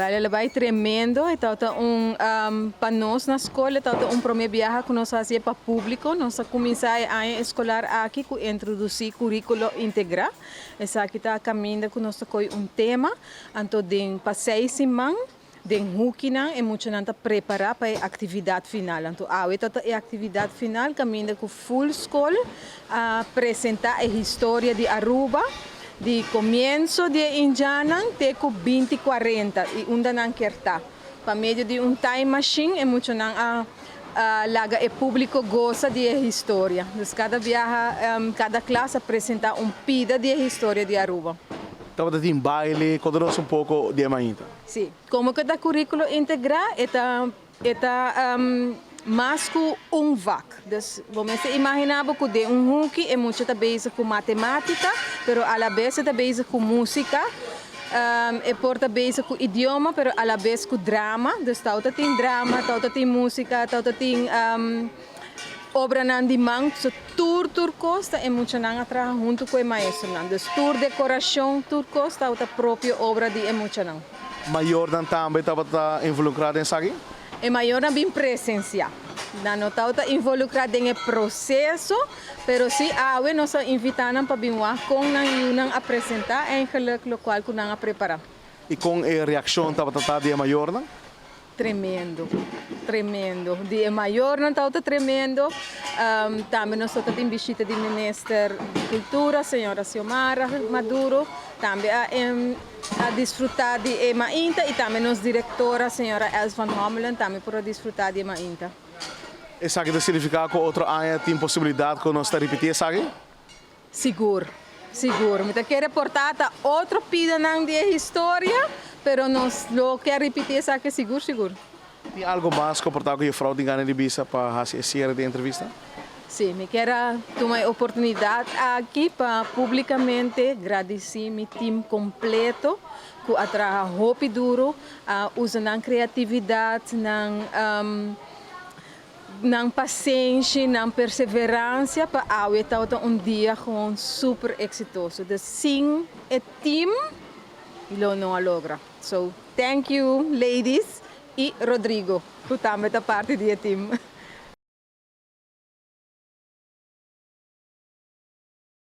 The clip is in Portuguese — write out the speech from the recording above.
Ela vai tremendo, então para nós na escola, então primeiro viagem que nós fazíamos para o público, nós começamos a escolar aqui com introduzir currículo integral. Essa aqui está caminhando com nós com tema, então de passeio semana, de hukina e muito nanta preparar para a atividade final. Então a atividade final caminha com full school a apresentar a história de Aruba. De comienzo de Indiana até 2040 e onde não quer estar. Para meio de time machine é muito não laga e público gosta de história. Então cada viagem, cada classe apresenta pida de história de Aruba. Então tem baile, conta-nos pouco de Emainta. Sim, como que o currículo integral é mais que VAC. Então, vamos imaginar que de huki é muito também com matemática, mas à vez também com música, é por também com idioma, mas à vez com drama. Então, tem drama, tem música, tem obra de mão, tour turcos, é muito não trabalhar junto com o maestro. Então, tour decoração turcos, a própria obra de emocional. Maior dan também estava involucrado nisso aqui? É maior na bem presencial. Não está involucrado no processo, mas sim, nós invitamos para vir com nós apresentar em o qual nós preparar. E com a reação estava de maior, não? Tremendo, tremendo. De maior não está tremendo. Também nós temos visita do Ministro de Cultura, senhora Xiomara Maduro, também a desfrutar de Emainta e também nossa diretora, senhora Els van Homelen, também para desfrutar de Emainta. Isso aqui significa que outro ano tem possibilidade que nós repetir isso aqui? Seguro, seguro. Me quer reportar outro pida de história, mas nós lo quer repetir isso aqui seguro, seguro. Tem algo mais que portar com a fraude de de visa para fazer essa entrevista? Sim, me quero tomar a oportunidade aqui para publicamente agradecer meu time completo que a trabalho duro, usando a criatividade, na paciência, na perseverança para aumentar dia com super exitoso. De sim, o time lo não logra. So, thank you, ladies e Rodrigo, que também é parte do time.